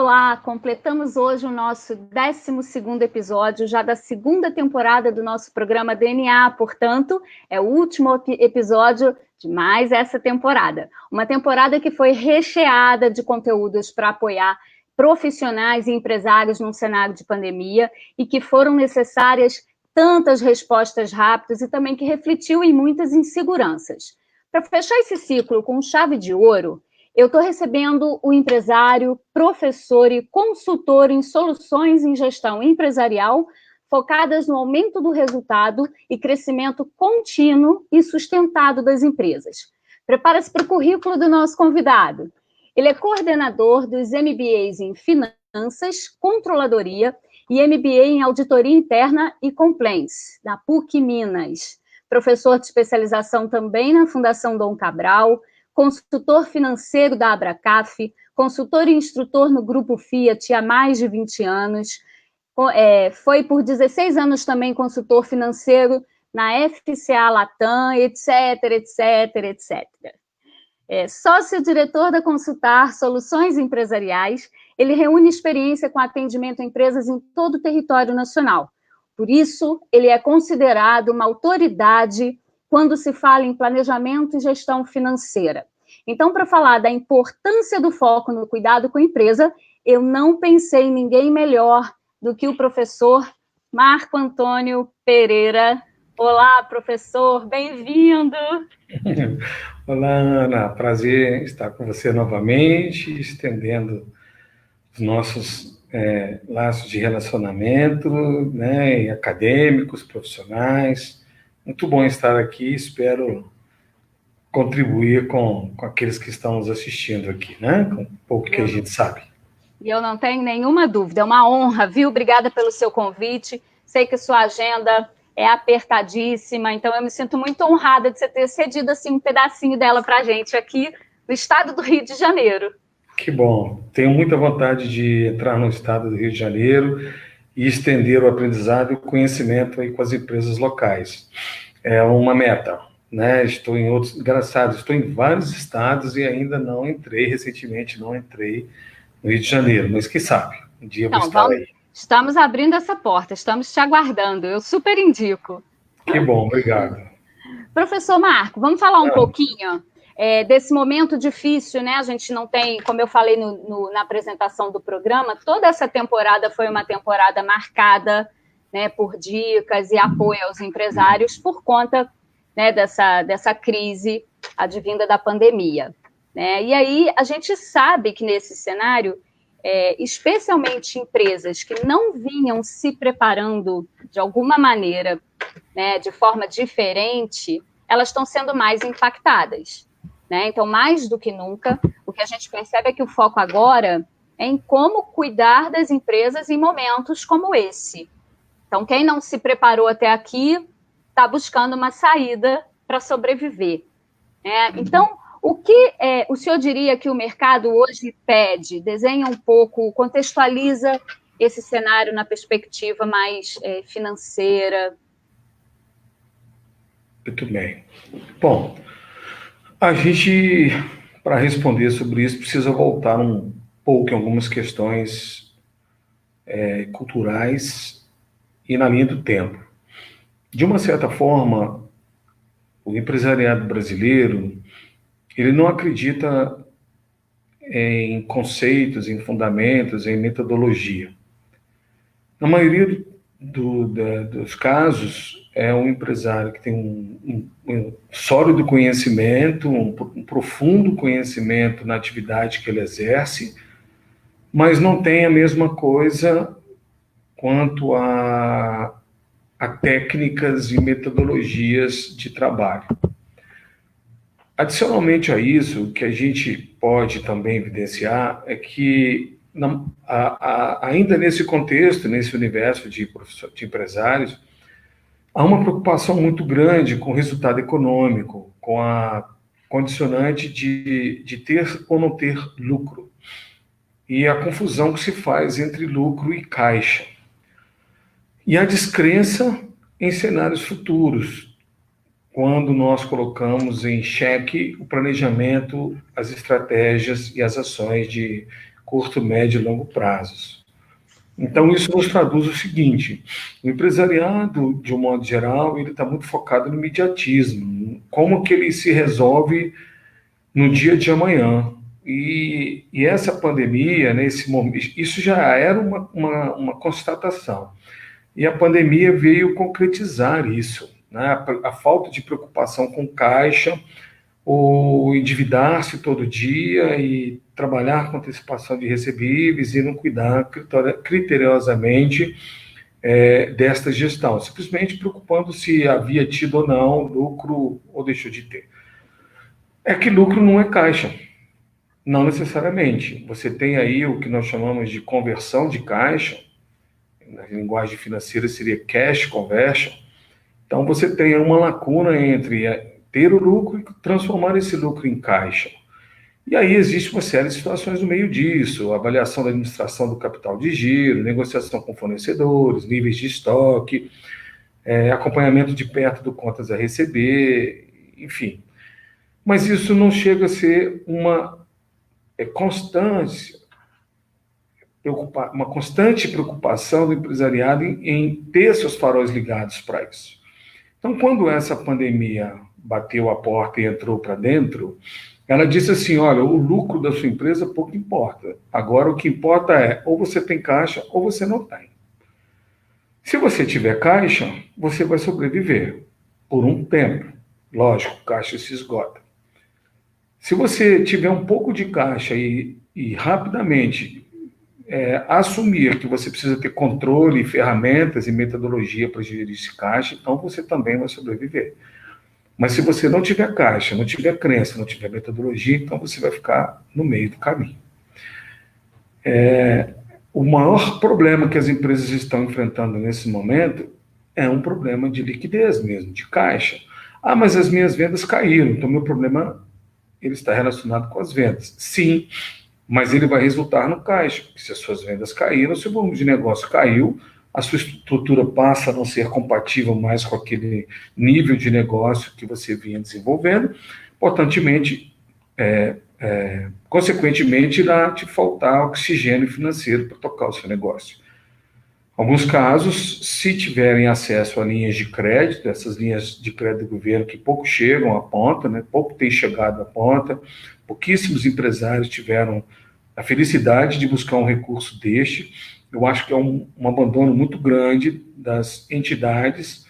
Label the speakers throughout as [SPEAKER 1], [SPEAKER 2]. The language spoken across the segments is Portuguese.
[SPEAKER 1] Olá, completamos hoje o nosso 12º episódio, já da segunda temporada do nosso programa DNA, portanto, é o último episódio de mais essa temporada. Uma temporada que foi recheada de conteúdos para apoiar profissionais e empresários num cenário de pandemia e que foram necessárias tantas respostas rápidas e também que refletiu em muitas inseguranças. Para fechar esse ciclo com chave de ouro, eu estou recebendo o empresário, professor e consultor em soluções em gestão empresarial focadas no aumento do resultado e crescimento contínuo e sustentado das empresas. Prepara-se para o currículo do nosso convidado. Ele é coordenador dos MBAs em Finanças, Controladoria e MBA em Auditoria Interna e Compliance, da PUC Minas. Professor de especialização também na Fundação Dom Cabral, consultor financeiro da Abracaf, consultor e instrutor no Grupo Fiat há mais de 20 anos, foi por 16 anos também consultor financeiro na FCA Latam, etc, etc, etc. Sócio-diretor da Consultar Soluções Empresariais, ele reúne experiência com atendimento a empresas em todo o território nacional. Por isso, ele é considerado uma autoridade quando se fala em planejamento e gestão financeira. Então, para falar da importância do foco no cuidado com a empresa, eu não pensei em ninguém melhor do que o professor Marco Antônio Pereira. Olá, professor, bem-vindo!
[SPEAKER 2] Olá, Ana, prazer estar com você novamente, estendendo os nossos laços de relacionamento, né, acadêmicos, profissionais. Muito bom estar aqui, espero contribuir com aqueles que estão nos assistindo aqui, né, com um pouco que a gente sabe.
[SPEAKER 1] E eu não tenho nenhuma dúvida, é uma honra, viu? Obrigada pelo seu convite, sei que sua agenda é apertadíssima, então eu me sinto muito honrada de você ter cedido assim, um pedacinho dela para a gente aqui no estado do Rio de Janeiro.
[SPEAKER 2] Que bom, tenho muita vontade de entrar no estado do Rio de Janeiro e estender o aprendizado e o conhecimento aí com as empresas locais. É uma meta, né? Estou em outros, engraçado, estou em vários estados e ainda não entrei, recentemente não entrei no Rio de Janeiro, mas quem sabe, um dia vou estar aí.
[SPEAKER 1] Estamos abrindo essa porta, estamos te aguardando, eu super indico.
[SPEAKER 2] Que bom, obrigado.
[SPEAKER 1] Professor Marco, vamos falar um pouquinho desse momento difícil, né? A gente não tem, como eu falei na apresentação do programa, toda essa temporada foi uma temporada marcada, né, por dicas e apoio aos empresários por conta, né, dessa crise advinda da pandemia, né? E aí a gente sabe que nesse cenário, especialmente empresas que não vinham se preparando de alguma maneira, né, de forma diferente, elas estão sendo mais impactadas, né? Então, mais do que nunca, o que a gente percebe é que o foco agora é em como cuidar das empresas em momentos como esse. Então, quem não se preparou até aqui está buscando uma saída para sobreviver, né? Então, o que o senhor diria que o mercado hoje pede? Desenha um pouco, contextualiza esse cenário na perspectiva mais financeira.
[SPEAKER 2] Muito bem. Bom, a gente, para responder sobre isso, precisa voltar um pouco em algumas questões culturais e na linha do tempo. De uma certa forma, o empresariado brasileiro, ele não acredita em conceitos, em fundamentos, em metodologia. Na maioria dos casos, é um empresário que tem um sólido conhecimento, um profundo conhecimento na atividade que ele exerce, mas não tem a mesma coisa quanto a técnicas e metodologias de trabalho. Adicionalmente a isso, o que a gente pode também evidenciar é que, ainda nesse contexto, nesse universo de empresários, há uma preocupação muito grande com o resultado econômico, com a condicionante de ter ou não ter lucro, e a confusão que se faz entre lucro e caixa. E a descrença em cenários futuros, quando nós colocamos em xeque o planejamento, as estratégias e as ações de curto, médio e longo prazos. Então, isso nos traduz o seguinte: o empresariado, de um modo geral, ele está muito focado no imediatismo, como que ele se resolve no dia de amanhã. E essa pandemia, nesse momento, isso já era uma constatação. E a pandemia veio concretizar isso, né? A falta de preocupação com caixa, o endividar-se todo dia e trabalhar com antecipação de recebíveis e não cuidar criteriosamente desta gestão, simplesmente preocupando se havia tido ou não lucro ou deixou de ter. É que lucro não é caixa, não necessariamente. Você tem aí o que nós chamamos de conversão de caixa, na linguagem financeira seria cash conversion. Então você tem uma lacuna entre ter o lucro e transformar esse lucro em caixa. E aí existe uma série de situações no meio disso: avaliação da administração do capital de giro, negociação com fornecedores, níveis de estoque, acompanhamento de perto do contas a receber, enfim. Mas isso não chega a ser uma constante preocupação do empresariado em ter seus faróis ligados para isso. Então, quando essa pandemia bateu a porta e entrou para dentro, ela disse assim: olha, o lucro da sua empresa pouco importa. Agora, o que importa é ou você tem caixa ou você não tem. Se você tiver caixa, você vai sobreviver por um tempo. Lógico, caixa se esgota. Se você tiver um pouco de caixa e rapidamente assumir que você precisa ter controle, ferramentas e metodologia para gerir esse caixa, então você também vai sobreviver. Mas se você não tiver caixa, não tiver crença, não tiver metodologia, então você vai ficar no meio do caminho. O maior problema que as empresas estão enfrentando nesse momento é um problema de liquidez mesmo, de caixa. Ah, mas as minhas vendas caíram, então meu problema ele está relacionado com as vendas. Sim, mas ele vai resultar no caixa. Se as suas vendas caíram, se o volume de negócio caiu, a sua estrutura passa a não ser compatível mais com aquele nível de negócio que você vinha desenvolvendo, consequentemente, irá te faltar oxigênio financeiro para tocar o seu negócio. Alguns casos, se tiverem acesso a linhas de crédito, essas linhas de crédito do governo que pouco chegam à ponta, né, pouco tem chegado à ponta, pouquíssimos empresários tiveram a felicidade de buscar um recurso deste. Eu acho que é um abandono muito grande das entidades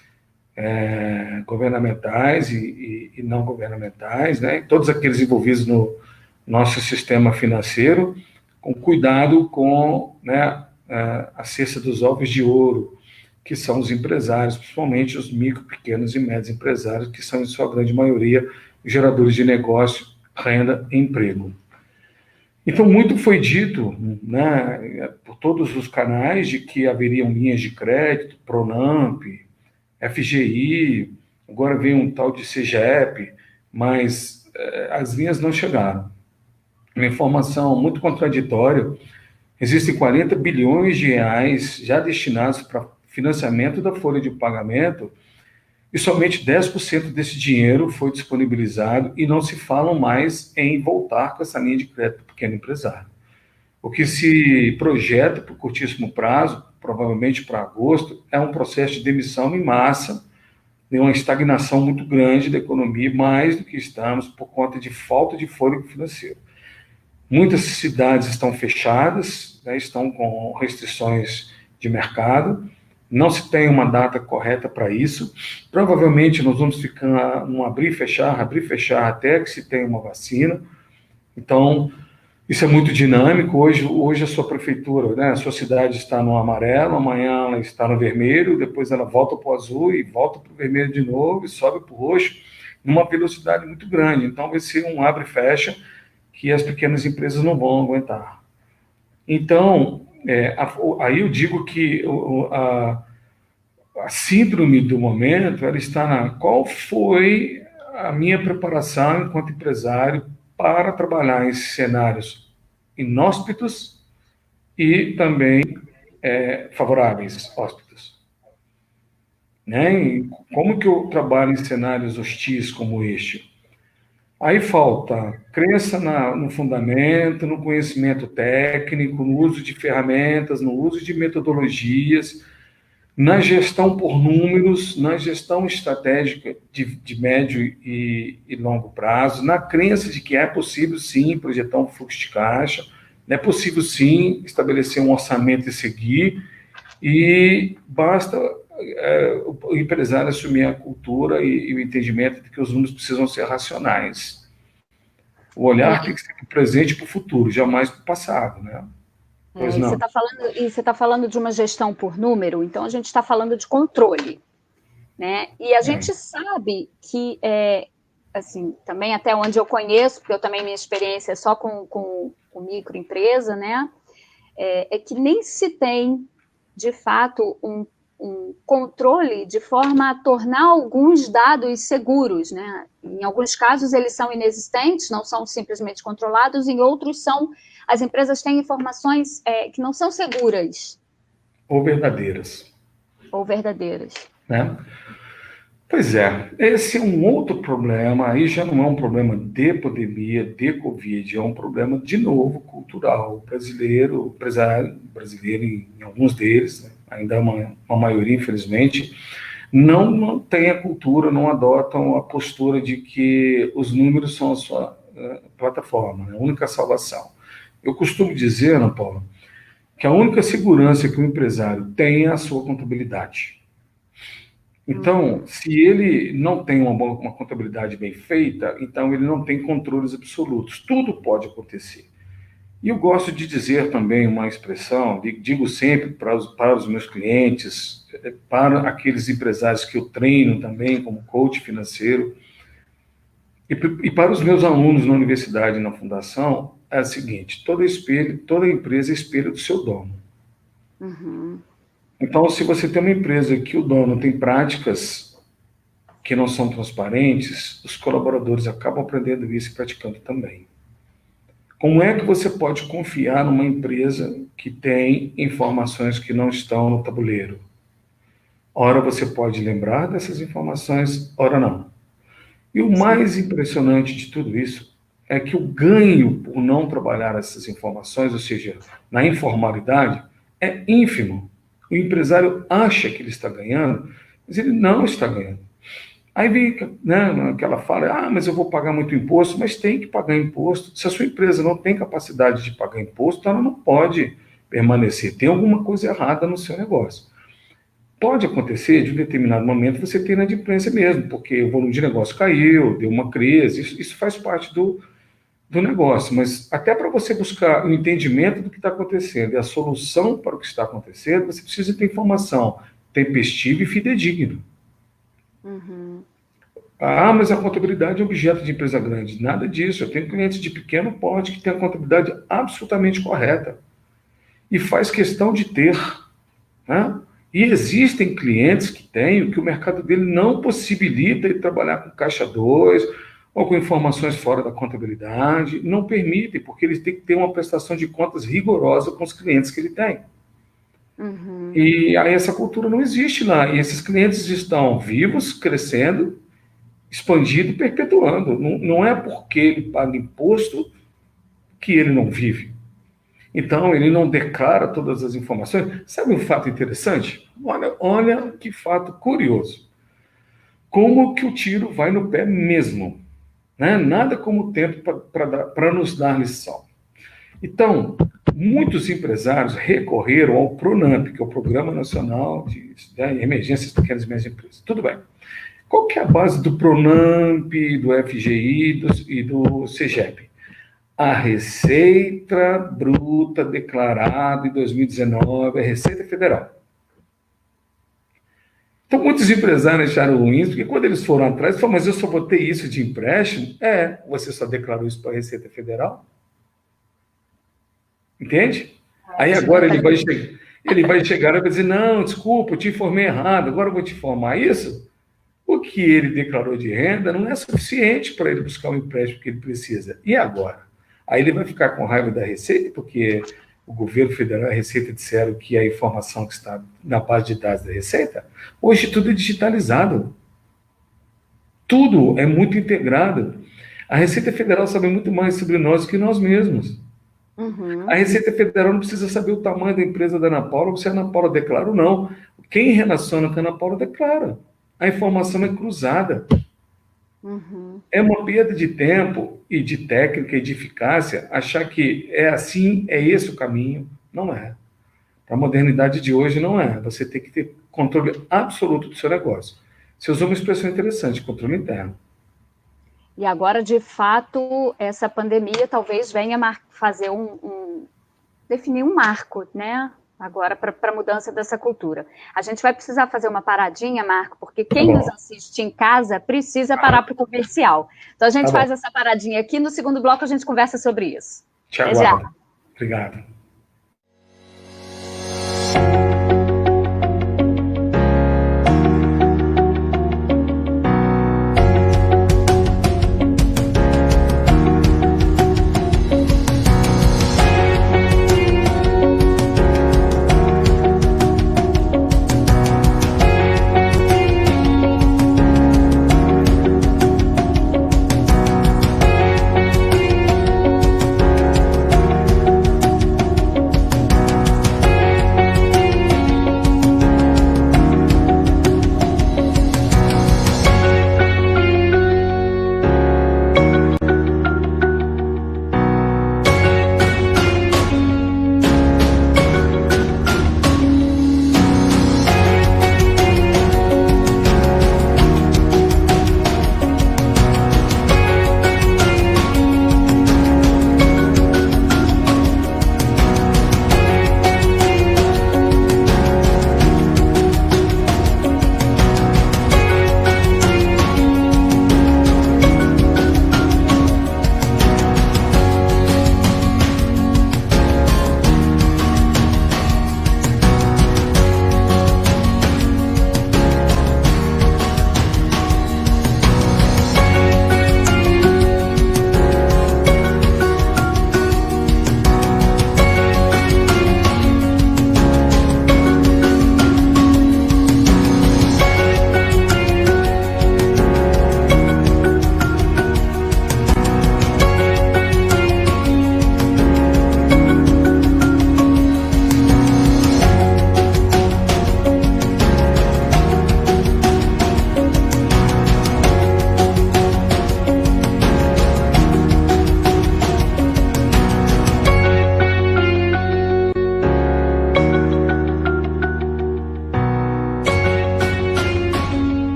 [SPEAKER 2] governamentais e não governamentais, né, todos aqueles envolvidos no nosso sistema financeiro, com cuidado com a cesta dos ovos de ouro, que são os empresários, principalmente os micro, pequenos e médios empresários, que são, em sua grande maioria, geradores de negócio, renda e emprego. Então, muito foi dito, né, por todos os canais, de que haveriam linhas de crédito, Pronamp, FGI, agora vem um tal de CGEP, mas as linhas não chegaram. Uma informação muito contraditória: existem 40 bilhões de reais já destinados para financiamento da folha de pagamento e somente 10% desse dinheiro foi disponibilizado e não se fala mais em voltar com essa linha de crédito para o pequeno empresário. O que se projeta por curtíssimo prazo, provavelmente para agosto, é um processo de demissão em massa, de uma estagnação muito grande da economia, mais do que estamos, por conta de falta de fôlego financeiro. Muitas cidades estão fechadas, né, estão com restrições de mercado, não se tem uma data correta para isso. Provavelmente nós vamos ficar num abrir e fechar até que se tenha uma vacina. Então, isso é muito dinâmico. Hoje a sua prefeitura, né, a sua cidade está no amarelo, amanhã ela está no vermelho, depois ela volta para o azul e volta para o vermelho de novo e sobe para o roxo, numa velocidade muito grande. Então, vai ser um abre e fecha que as pequenas empresas não vão aguentar. Então, aí eu digo que a síndrome do momento, ela está na qual foi a minha preparação enquanto empresário para trabalhar em cenários inóspitos e também favoráveis, hóspitos. Né? E como que eu trabalho em cenários hostis como este? Aí falta crença no fundamento, no conhecimento técnico, no uso de ferramentas, no uso de metodologias, na gestão por números, na gestão estratégica de médio e longo prazo, na crença de que é possível, sim, projetar um fluxo de caixa, é possível, sim, estabelecer um orçamento e seguir, e basta o empresário assumir a cultura e o entendimento de que os números precisam ser racionais. O olhar tem que ser para o presente e para o futuro, jamais para o passado, né? Pois
[SPEAKER 1] E você
[SPEAKER 2] não.
[SPEAKER 1] está falando de uma gestão por número, então a gente está falando de controle, né? E a gente sabe que, assim, também até onde eu conheço, porque eu também minha experiência é só com microempresa, né? É que nem se tem, de fato, um controle de forma a tornar alguns dados seguros, né? Em alguns casos eles são inexistentes, não são simplesmente controlados, em outros as empresas têm informações que não são seguras.
[SPEAKER 2] Ou verdadeiras.
[SPEAKER 1] Ou verdadeiras.
[SPEAKER 2] Né? Pois é, esse é um outro problema, aí já não é um problema de pandemia, de Covid, é um problema, de novo, cultural. O brasileiro, o empresário brasileiro, em alguns deles, né, ainda é uma maioria, infelizmente, não tem a cultura, não adotam a postura de que os números são a sua plataforma, né, a única salvação. Eu costumo dizer, Ana Paula, que a única segurança que o empresário tem é a sua contabilidade. Então, se ele não tem uma contabilidade bem feita, então ele não tem controles absolutos. Tudo pode acontecer. E eu gosto de dizer também uma expressão, digo sempre para os meus clientes, para aqueles empresários que eu treino também como coach financeiro, e para os meus alunos na universidade e na fundação, é a seguinte: toda empresa é espelho do seu dono.
[SPEAKER 1] Uhum.
[SPEAKER 2] Então, se você tem uma empresa que o dono tem práticas que não são transparentes, os colaboradores acabam aprendendo isso e praticando também. Como é que você pode confiar numa empresa que tem informações que não estão no tabuleiro? Ora você pode lembrar dessas informações, ora não. E o mais impressionante de tudo isso é que o ganho por não trabalhar essas informações, ou seja, na informalidade, é ínfimo. O empresário acha que ele está ganhando, mas ele não está ganhando. Aí vem, né, aquela fala, mas eu vou pagar muito imposto, mas tem que pagar imposto. Se a sua empresa não tem capacidade de pagar imposto, ela não pode permanecer. Tem alguma coisa errada no seu negócio. Pode acontecer, de um determinado momento, você ter inadimplência mesmo, porque o volume de negócio caiu, deu uma crise, isso faz parte do negócio, mas até para você buscar o entendimento do que está acontecendo e a solução para o que está acontecendo, você precisa ter informação tempestiva e fidedigna.
[SPEAKER 1] Uhum.
[SPEAKER 2] Mas a contabilidade é objeto de empresa grande. Nada disso. Eu tenho clientes de pequeno porte que têm a contabilidade absolutamente correta e faz questão de ter, né? E existem clientes que têm, que o mercado dele não possibilita ele trabalhar com caixa 2 ou com informações fora da contabilidade, não permite, porque eles têm que ter uma prestação de contas rigorosa com os clientes que ele tem.
[SPEAKER 1] Uhum.
[SPEAKER 2] E aí essa cultura não existe lá. E esses clientes estão vivos, crescendo, expandindo e perpetuando. Não é porque ele paga imposto que ele não vive. Então, ele não declara todas as informações. Sabe um fato interessante? Olha que fato curioso. Como que o tiro vai no pé mesmo. Né? Nada como o tempo para nos dar lição. Então, muitos empresários recorreram ao PRONAMP, que é o Programa Nacional de Emergências Pequenas e Médias Empresas. Tudo bem. Qual que é a base do PRONAMP, do FGI e do CEGEP? A Receita Bruta declarada em 2019, a Receita Federal. Então, muitos empresários acharam ruim, porque quando eles foram atrás, falaram, mas eu só vou ter isso de empréstimo? Você só declarou isso para a Receita Federal? Entende? Aí agora ele vai chegar e vai dizer, não, desculpa, eu te informei errado, agora eu vou te informar isso. O que ele declarou de renda não é suficiente para ele buscar o empréstimo que ele precisa. E agora? Aí ele vai ficar com raiva da Receita, porque o governo federal e a Receita disseram que a informação que está na base de dados da Receita, hoje tudo é digitalizado. Tudo é muito integrado. A Receita Federal sabe muito mais sobre nós que nós mesmos. A Receita Federal não precisa saber o tamanho da empresa da Ana Paula, ou se a Ana Paula declara ou não. Quem relaciona com a Ana Paula declara. A informação é cruzada. É uma perda de tempo e de técnica e de eficácia achar que é assim, é esse o caminho. Não é. Para a modernidade de hoje, não é. Você tem que ter controle absoluto do seu negócio. Você usou uma expressão interessante, controle interno.
[SPEAKER 1] E agora, de fato, essa pandemia talvez venha fazer definir um marco, né? Agora, para a mudança dessa cultura. A gente vai precisar fazer uma paradinha, Marco, porque quem nos assiste em casa precisa parar para o comercial. Então, a gente faz essa paradinha aqui. No segundo bloco, a gente conversa sobre isso.
[SPEAKER 2] Te aguardo. Obrigado.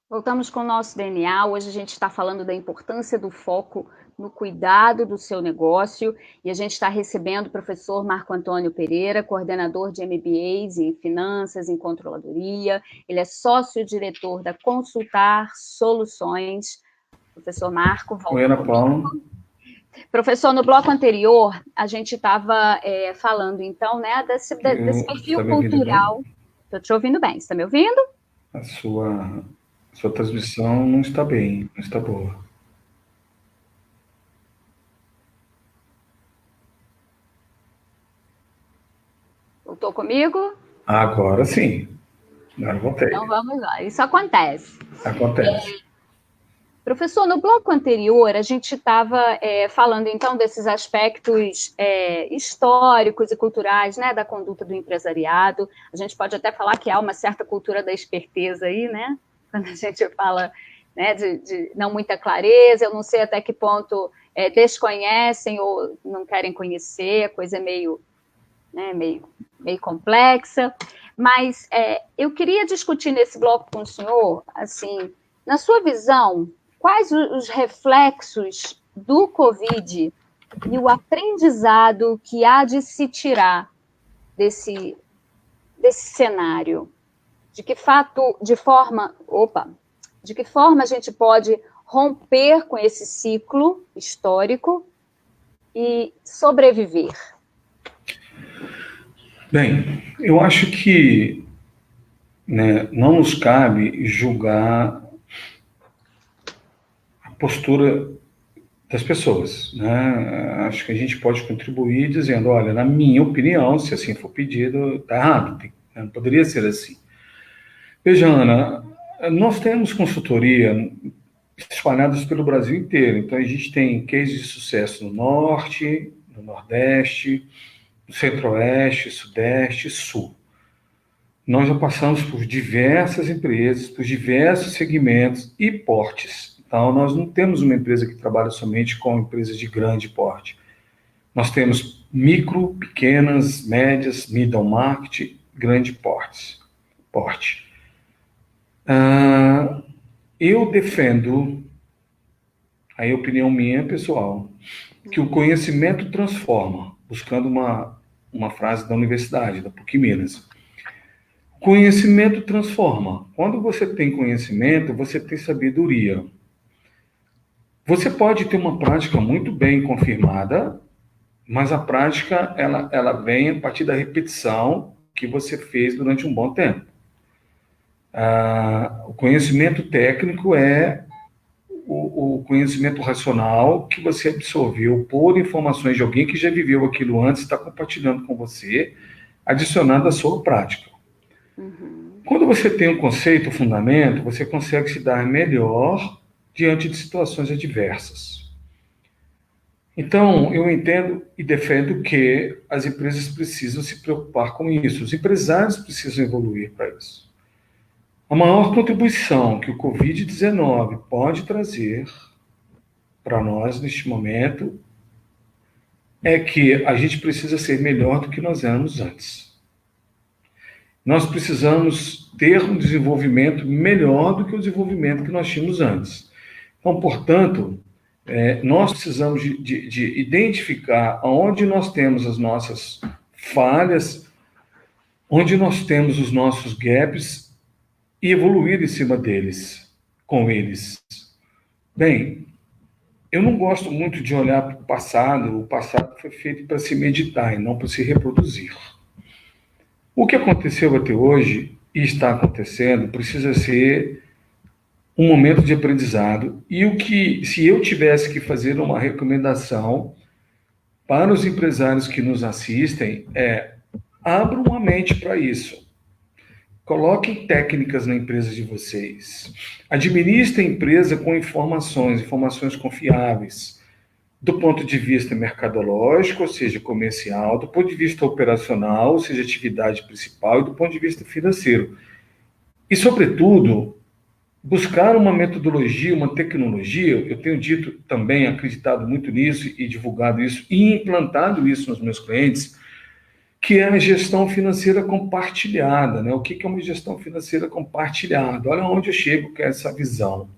[SPEAKER 1] Voltamos com o nosso DNA. Hoje a gente está falando da importância do foco no cuidado do seu negócio e a gente está recebendo o professor Marco Antônio Pereira, coordenador de MBAs em Finanças, em Controladoria. Ele é sócio-diretor da Consultar Soluções. Professor Marco, volta.
[SPEAKER 2] Oi, Ana Paula.
[SPEAKER 1] Professor, no bloco anterior, a gente estava falando, então, né, desse perfil cultural. Estou te ouvindo bem. Você está me ouvindo?
[SPEAKER 2] A sua transmissão não está bem, não está boa.
[SPEAKER 1] Voltou comigo?
[SPEAKER 2] Agora sim. Agora voltei.
[SPEAKER 1] Então vamos lá. Isso acontece.
[SPEAKER 2] Acontece.
[SPEAKER 1] Professor, no bloco anterior, a gente estava falando, então, desses aspectos históricos e culturais, né, da conduta do empresariado. A gente pode até falar que há uma certa cultura da esperteza aí, né? Quando a gente fala, né, de não muita clareza, eu não sei até que ponto desconhecem ou não querem conhecer, a coisa é meio complexa. Mas eu queria discutir nesse bloco com o senhor, assim, na sua visão, quais os reflexos do Covid e o aprendizado que há de se tirar desse cenário? De que forma a gente pode romper com esse ciclo histórico e sobreviver?
[SPEAKER 2] Bem, eu acho que, né, não nos cabe julgar postura das pessoas, né? Acho que a gente pode contribuir dizendo, olha, na minha opinião, se assim for pedido, está errado, não poderia ser assim. Veja, Ana, nós temos consultoria espalhadas pelo Brasil inteiro, então a gente tem cases de sucesso no Norte, no Nordeste, no Centro-Oeste, Sudeste e Sul. Nós já passamos por diversas empresas, por diversos segmentos e portes. Então, nós não temos uma empresa que trabalha somente com empresas de grande porte. Nós temos micro, pequenas, médias, middle market, grande porte. Eu defendo, a opinião minha pessoal, que o conhecimento transforma, buscando uma frase da universidade, da PUC Minas. Conhecimento transforma. Quando você tem conhecimento, você tem sabedoria. Você pode ter uma prática muito bem confirmada, mas a prática ela vem a partir da repetição que você fez durante um bom tempo. O conhecimento técnico é o conhecimento racional que você absorveu por informações de alguém que já viveu aquilo antes, está compartilhando com você, adicionado à sua prática. Quando você tem um conceito, um fundamento, você consegue se dar melhor diante de situações adversas. Então, eu entendo e defendo que as empresas precisam se preocupar com isso, os empresários precisam evoluir para isso. A maior contribuição que o Covid-19 pode trazer para nós neste momento é que a gente precisa ser melhor do que nós éramos antes. Nós precisamos ter um desenvolvimento melhor do que o desenvolvimento que nós tínhamos antes. Então, portanto, nós precisamos de identificar onde nós temos as nossas falhas, onde nós temos os nossos gaps e evoluir em cima deles, com eles. Bem, eu não gosto muito de olhar para o passado foi feito para se meditar e não para se reproduzir. O que aconteceu até hoje e está acontecendo precisa ser um momento de aprendizado e se eu tivesse que fazer uma recomendação para os empresários que nos assistem abram a mente para isso. Coloquem técnicas na empresa de vocês. Administrem a empresa com informações confiáveis, do ponto de vista mercadológico, ou seja, comercial, do ponto de vista operacional, ou seja, atividade principal, e do ponto de vista financeiro. E, sobretudo, buscar uma metodologia, uma tecnologia, eu tenho dito também, acreditado muito nisso e divulgado isso, e implantado isso nos meus clientes, que é a gestão financeira compartilhada, né? O que é uma gestão financeira compartilhada? Olha onde eu chego com essa visão.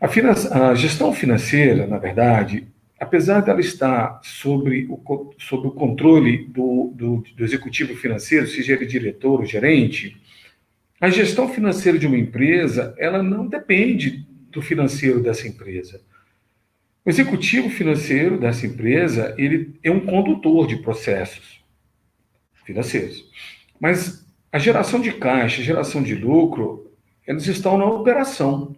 [SPEAKER 2] A gestão financeira, na verdade, apesar dela estar sob o controle do executivo financeiro, seja ele diretor ou gerente, a gestão financeira de uma empresa, ela não depende do financeiro dessa empresa. O executivo financeiro dessa empresa, ele é um condutor de processos financeiros. Mas a geração de caixa, a geração de lucro, eles estão na operação.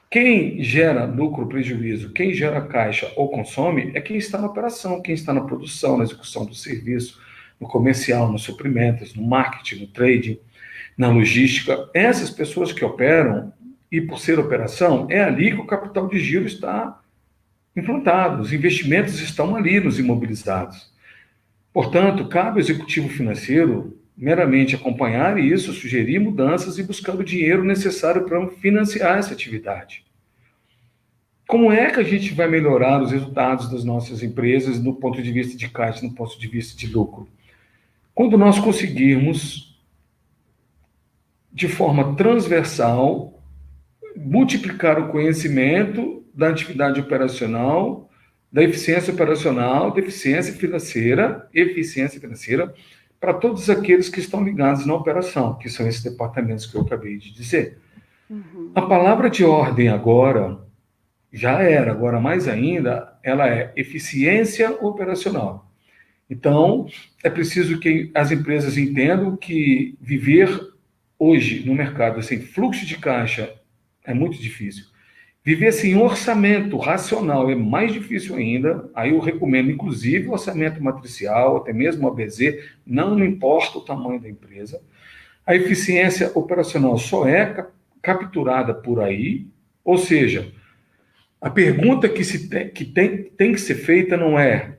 [SPEAKER 2] Quem gera lucro, prejuízo, quem gera caixa ou consome é quem está na operação, quem está na produção, na execução do serviço, no comercial, nos suprimentos, no marketing, no trading, na logística. Essas pessoas que operam, e por ser operação, é ali que o capital de giro está implantado, os investimentos estão ali nos imobilizados. Portanto, cabe ao executivo financeiro meramente acompanhar isso, sugerir mudanças e buscar o dinheiro necessário para financiar essa atividade. Como é que a gente vai melhorar os resultados das nossas empresas no ponto de vista de caixa, no ponto de vista de lucro? Quando nós conseguirmos, de forma transversal, multiplicar o conhecimento da atividade operacional, da eficiência operacional, da eficiência financeira, para todos aqueles que estão ligados na operação, que são esses departamentos que eu acabei de dizer. A palavra de ordem agora, agora mais ainda, ela é eficiência operacional. Então, é preciso que as empresas entendam que viver hoje no mercado sem fluxo de caixa é muito difícil. Viver sem orçamento racional é mais difícil ainda. Aí eu recomendo, inclusive, o orçamento matricial, até mesmo o ABZ, não importa o tamanho da empresa. A eficiência operacional só é capturada por aí, ou seja, a pergunta que tem que ser feita não é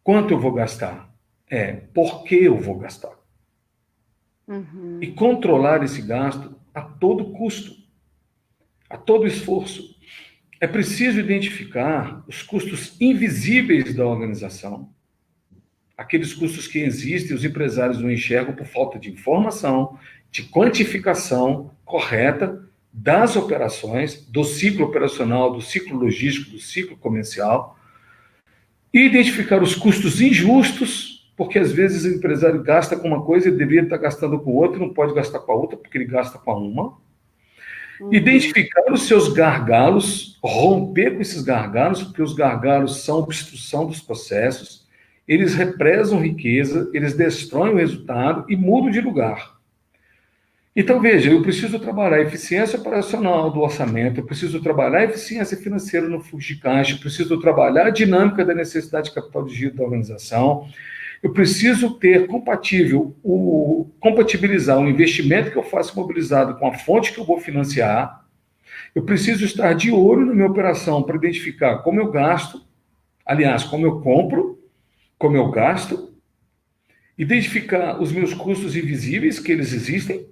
[SPEAKER 2] quanto eu vou gastar, é por que eu vou gastar.
[SPEAKER 1] Uhum.
[SPEAKER 2] E controlar esse gasto a todo custo, a todo esforço. É preciso identificar os custos invisíveis da organização, aqueles custos que existem e os empresários não enxergam por falta de informação, de quantificação correta das operações, do ciclo operacional, do ciclo logístico, do ciclo comercial, e identificar os custos injustos, porque às vezes o empresário gasta com uma coisa e deveria estar gastando com outra, não pode gastar com a outra porque ele gasta com a uma. Identificar os seus gargalos, romper com esses gargalos, porque os gargalos são obstrução dos processos, eles represam riqueza, eles destroem o resultado e mudam de lugar. Então, veja, eu preciso trabalhar a eficiência operacional do orçamento, eu preciso trabalhar a eficiência financeira no fluxo de caixa, eu preciso trabalhar a dinâmica da necessidade de capital de giro da organização, eu preciso ter compatibilizar o investimento que eu faço mobilizado com a fonte que eu vou financiar, eu preciso estar de olho na minha operação para identificar como eu gasto, aliás, como eu compro, como eu gasto, identificar os meus custos invisíveis, que eles existem,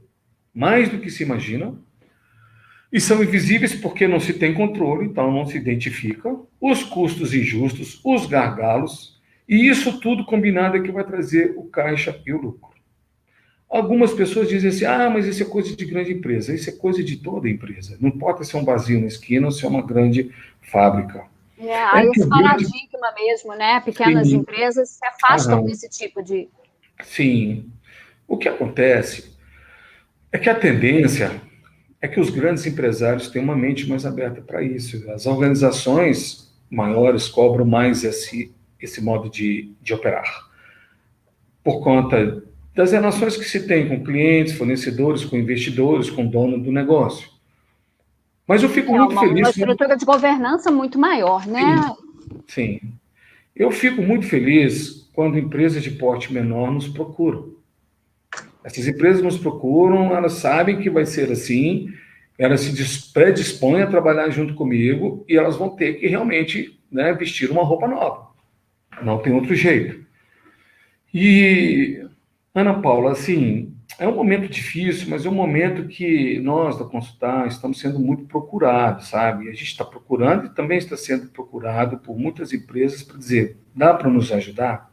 [SPEAKER 2] mais do que se imaginam, e são invisíveis porque não se tem controle, então não se identifica, os custos injustos, os gargalos, e isso tudo combinado é que vai trazer o caixa e o lucro. Algumas pessoas dizem assim, mas isso é coisa de grande empresa. Isso é coisa de toda empresa. Não importa se é um barzinho na esquina ou se é uma grande fábrica.
[SPEAKER 1] Esse paradigma mesmo, né? Pequenas empresas se afastam desse tipo de...
[SPEAKER 2] Sim. O que acontece é que a tendência é que os grandes empresários tenham uma mente mais aberta para isso. As organizações maiores cobram mais esse modo de operar. Por conta das relações que se tem com clientes, fornecedores, com investidores, com o dono do negócio. Mas eu fico muito feliz...
[SPEAKER 1] Uma estrutura de governança muito maior, né?
[SPEAKER 2] Sim. Eu fico muito feliz quando empresas de porte menor nos procuram. Essas empresas nos procuram, elas sabem que vai ser assim, elas se predispõem a trabalhar junto comigo e elas vão ter que realmente, né, vestir uma roupa nova. Não tem outro jeito. E, Ana Paula, assim, é um momento difícil, mas é um momento que nós, da Consultar, estamos sendo muito procurados, sabe? A gente está procurando e também está sendo procurado por muitas empresas para dizer, dá para nos ajudar?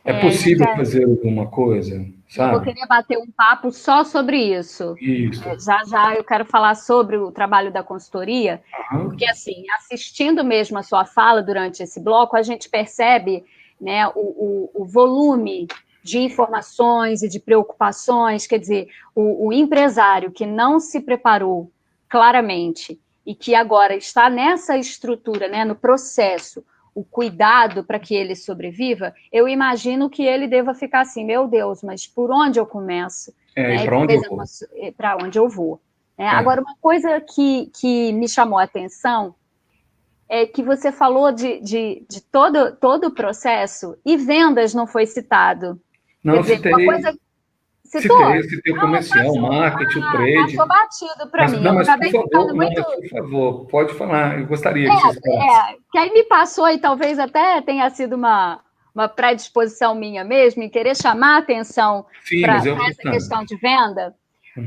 [SPEAKER 2] É possível fazer alguma coisa, sabe?
[SPEAKER 1] Eu queria bater um papo só sobre isso.
[SPEAKER 2] Isso.
[SPEAKER 1] Já eu quero falar sobre o trabalho da consultoria, porque, assim, assistindo mesmo a sua fala durante esse bloco, a gente percebe, né, o volume de informações e de preocupações, quer dizer, o empresário que não se preparou claramente e que agora está nessa estrutura, né, no processo, o cuidado para que ele sobreviva, eu imagino que ele deva ficar assim, meu Deus, mas por onde eu começo?
[SPEAKER 2] Para
[SPEAKER 1] onde eu vou? Agora, uma coisa que me chamou a atenção é que você falou de todo o processo e vendas não foi citado.
[SPEAKER 2] Não, citei. Uma coisa... Citei o comercial, o marketing, o trade.
[SPEAKER 1] Passou batido para mim.
[SPEAKER 2] Não, mas por favor, pode falar. Eu gostaria que vocês falassem.
[SPEAKER 1] Que aí me passou e talvez até tenha sido uma predisposição minha mesmo em querer chamar a atenção para essa questão de venda,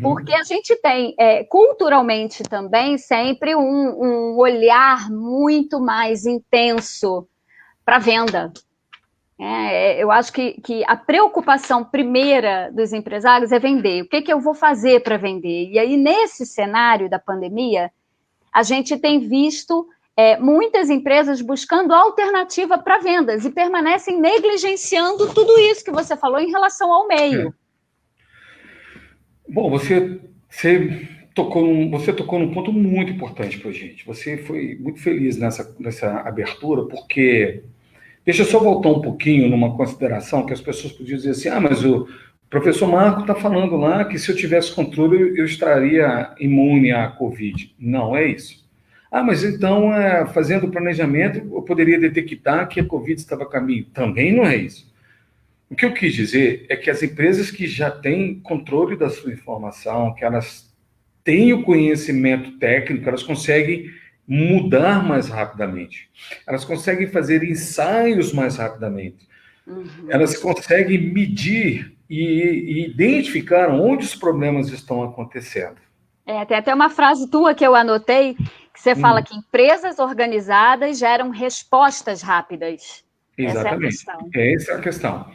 [SPEAKER 1] porque a gente tem, culturalmente também, sempre um olhar muito mais intenso para a venda. Eu acho que a preocupação primeira dos empresários é vender. O que eu vou fazer para vender? E aí, nesse cenário da pandemia, a gente tem visto muitas empresas buscando alternativa para vendas e permanecem negligenciando tudo isso que você falou em relação ao meio.
[SPEAKER 2] Bom, você tocou num ponto muito importante para a gente. Você foi muito feliz nessa abertura, porque... Deixa eu só voltar um pouquinho numa consideração que as pessoas podiam dizer assim, mas O professor Marco está falando lá que se eu tivesse controle, eu estaria imune à Covid. Não é isso. Ah, mas então, fazendo o planejamento, eu poderia detectar que a Covid estava a caminho. Também não é isso. O que eu quis dizer é que as empresas que já têm controle da sua informação, que elas têm o conhecimento técnico, elas conseguem mudar mais rapidamente. Elas conseguem fazer ensaios mais rapidamente. Elas conseguem medir e identificar onde os problemas estão acontecendo.
[SPEAKER 1] Tem até uma frase tua que eu anotei, que você fala que empresas organizadas geram respostas rápidas.
[SPEAKER 2] Exatamente. Essa é a questão.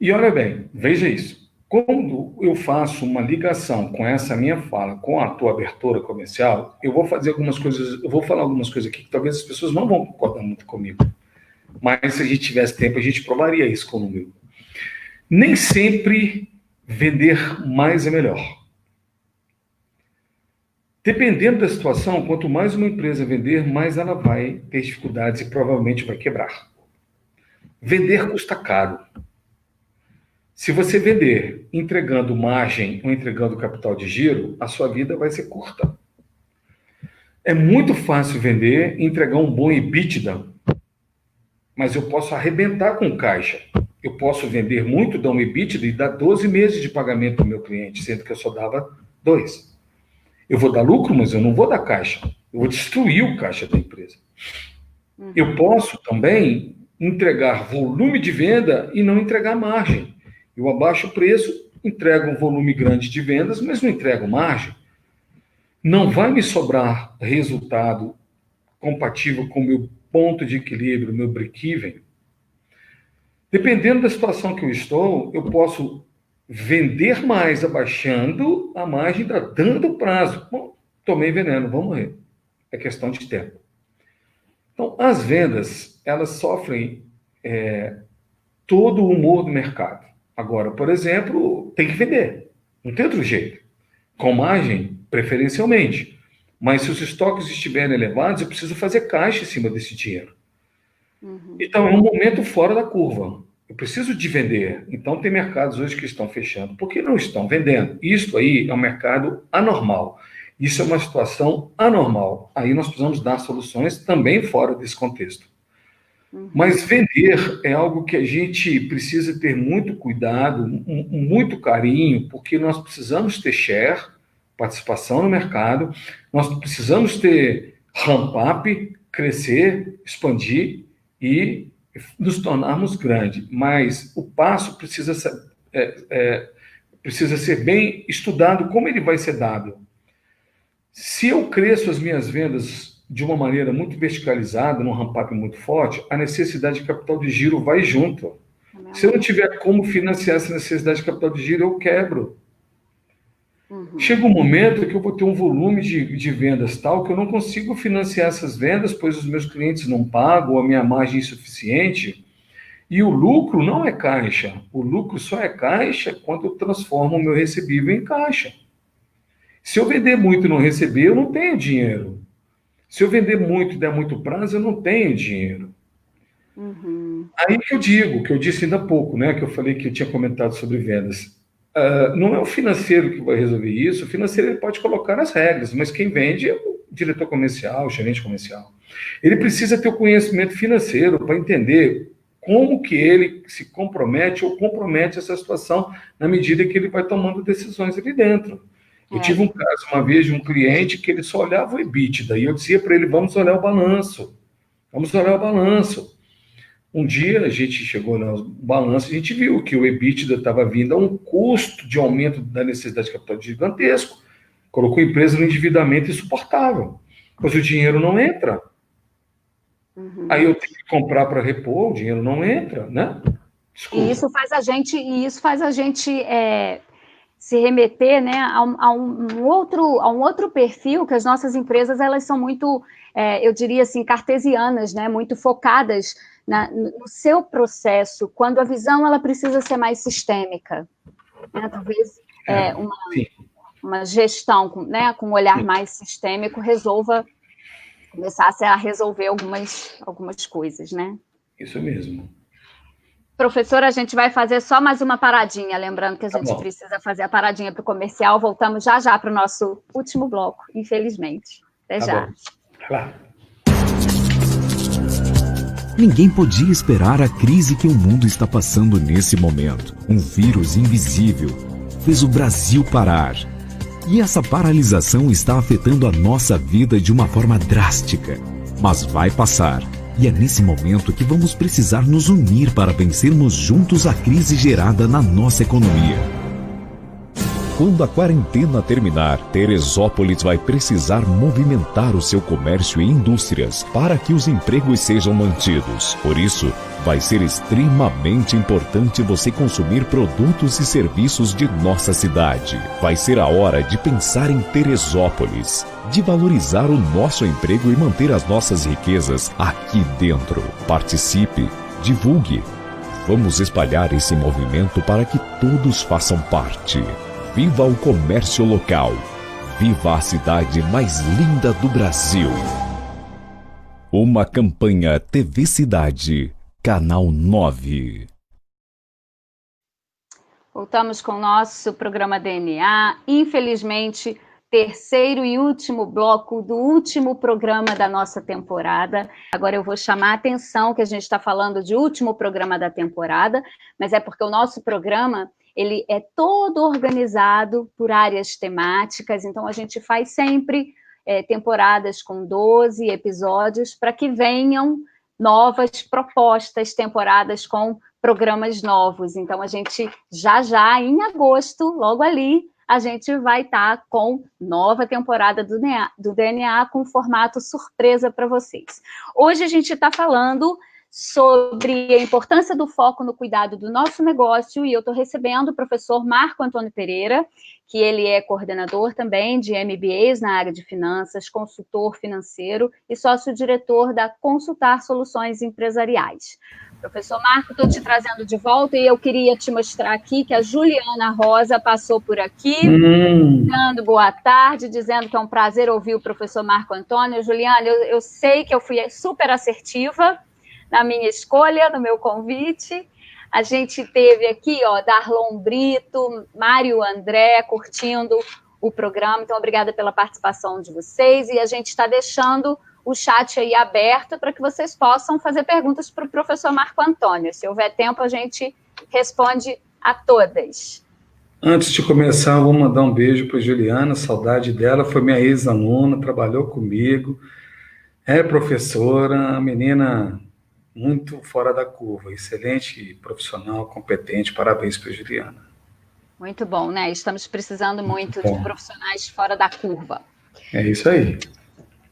[SPEAKER 2] E olha bem, veja isso. Quando eu faço uma ligação com essa minha fala, com a tua abertura comercial, eu vou fazer algumas coisas, eu vou falar algumas coisas aqui que talvez as pessoas não vão concordar muito comigo. Mas se a gente tivesse tempo, a gente provaria isso com o número. Nem sempre vender mais é melhor. Dependendo da situação, quanto mais uma empresa vender, mais ela vai ter dificuldades e provavelmente vai quebrar. Vender custa caro. Se você vender entregando margem ou entregando capital de giro, a sua vida vai ser curta. É muito fácil vender e entregar um bom EBITDA, mas eu posso arrebentar com caixa. Eu posso vender muito, dar um EBITDA e dar 12 meses de pagamento para o meu cliente, sendo que eu só dava 2. Eu vou dar lucro, mas eu não vou dar caixa. Eu vou destruir o caixa da empresa. Eu posso também entregar volume de venda e não entregar margem. Eu abaixo o preço, entrego um volume grande de vendas, mas não entrego margem. Não vai me sobrar resultado compatível com o meu ponto de equilíbrio, meu break-even. Dependendo da situação que eu estou, eu posso vender mais abaixando a margem, dando prazo. Bom, tomei veneno, vou morrer. É questão de tempo. Então, as vendas, elas sofrem todo o humor do mercado. Agora, por exemplo, tem que vender. Não tem outro jeito. Com margem, preferencialmente. Mas se os estoques estiverem elevados, eu preciso fazer caixa em cima desse dinheiro. Então, é um momento fora da curva. Eu preciso de vender. Então, tem mercados hoje que estão fechando. Por que não estão vendendo? Isso aí é um mercado anormal. Isso é uma situação anormal. Aí nós precisamos dar soluções também fora desse contexto. Mas vender é algo que a gente precisa ter muito cuidado, muito carinho, porque nós precisamos ter share, participação no mercado, nós precisamos ter ramp-up, crescer, expandir e nos tornarmos grandes. Mas o passo precisa ser bem estudado, como ele vai ser dado. Se eu cresço as minhas vendas de uma maneira muito verticalizada, num ramp-up muito forte, a necessidade de capital de giro vai junto. Se eu não tiver como financiar essa necessidade de capital de giro, eu quebro. Chega um momento que eu vou ter um volume de vendas tal que eu não consigo financiar essas vendas, pois os meus clientes não pagam, a minha margem é insuficiente. E o lucro não é caixa. O lucro só é caixa quando eu transformo o meu recebível em caixa. Se eu vender muito e não receber, eu não tenho dinheiro. Se eu vender muito e der muito prazo, eu não tenho dinheiro. Aí que eu digo, que eu disse ainda há pouco, né, que eu falei que eu tinha comentado sobre vendas. Não é o financeiro que vai resolver isso, o financeiro ele pode colocar as regras, mas quem vende é o diretor comercial, o gerente comercial. Ele precisa ter o conhecimento financeiro para entender como que ele se compromete ou compromete essa situação na medida que ele vai tomando decisões ali dentro. Eu tive um caso uma vez de um cliente que ele só olhava o EBITDA, e eu dizia para ele, vamos olhar o balanço. Vamos olhar o balanço. Um dia a gente chegou no balanço e a gente viu que o EBITDA estava vindo a um custo de aumento da necessidade de capital gigantesco. Colocou a empresa no endividamento insuportável. Mas o dinheiro não entra. Aí eu tenho que comprar para repor, o dinheiro não entra, né?
[SPEAKER 1] Desculpa. E isso faz a gente se remeter, né, a um outro perfil, que as nossas empresas elas são muito, eu diria assim, cartesianas, né, muito focadas no seu processo, quando a visão ela precisa ser mais sistêmica, né? Talvez uma gestão com um olhar mais sistêmico começasse a resolver algumas coisas, né?
[SPEAKER 2] Isso mesmo.
[SPEAKER 1] Professor, a gente vai fazer só mais uma paradinha, lembrando que a gente precisa fazer a paradinha para o comercial. Voltamos já já para o nosso último bloco, infelizmente. Até já.
[SPEAKER 2] Vai lá.
[SPEAKER 3] Ninguém podia esperar a crise que o mundo está passando nesse momento. Um vírus invisível fez o Brasil parar. E essa paralisação está afetando a nossa vida de uma forma drástica. Mas vai passar. E é nesse momento que vamos precisar nos unir para vencermos juntos a crise gerada na nossa economia. Quando a quarentena terminar, Teresópolis vai precisar movimentar o seu comércio e indústrias para que os empregos sejam mantidos. Por isso, vai ser extremamente importante você consumir produtos e serviços de nossa cidade. Vai ser a hora de pensar em Teresópolis, de valorizar o nosso emprego e manter as nossas riquezas aqui dentro. Participe, divulgue. Vamos espalhar esse movimento para que todos façam parte. Viva o comércio local. Viva a cidade mais linda do Brasil. Uma campanha TV Cidade, Canal 9.
[SPEAKER 1] Voltamos com o nosso programa DNA. Infelizmente, terceiro e último bloco do último programa da nossa temporada. Agora eu vou chamar a atenção que a gente está falando de último programa da temporada, mas é porque o nosso programa ele é todo organizado por áreas temáticas, então a gente faz sempre temporadas com 12 episódios para que venham novas propostas, temporadas com programas novos. Então a gente já em agosto, logo ali, a gente vai estar com nova temporada do DNA com formato surpresa para vocês. Hoje a gente está falando sobre a importância do foco no cuidado do nosso negócio, e eu estou recebendo o professor Marco Antônio Pereira, que ele é coordenador também de MBAs na área de finanças, consultor financeiro e sócio-diretor da Consultar Soluções Empresariais. Professor Marco, estou te trazendo de volta e eu queria te mostrar aqui que a Juliana Rosa passou por aqui, dando boa tarde, dizendo que é um prazer ouvir o professor Marco Antônio. Juliana, eu sei que eu fui super assertiva na minha escolha, no meu convite. A gente teve aqui, Darlon Brito, Mário André, curtindo o programa. Então, obrigada pela participação de vocês. E a gente está deixando o chat aí aberto para que vocês possam fazer perguntas para o professor Marco Antônio. Se houver tempo, a gente responde a todas.
[SPEAKER 2] Antes de começar, eu vou mandar um beijo para a Juliana, saudade dela, foi minha ex-aluna, trabalhou comigo, é professora, menina muito fora da curva, excelente profissional, competente, parabéns para a Juliana.
[SPEAKER 1] Muito bom, né? Estamos precisando muito de profissionais fora da curva.
[SPEAKER 2] É isso aí.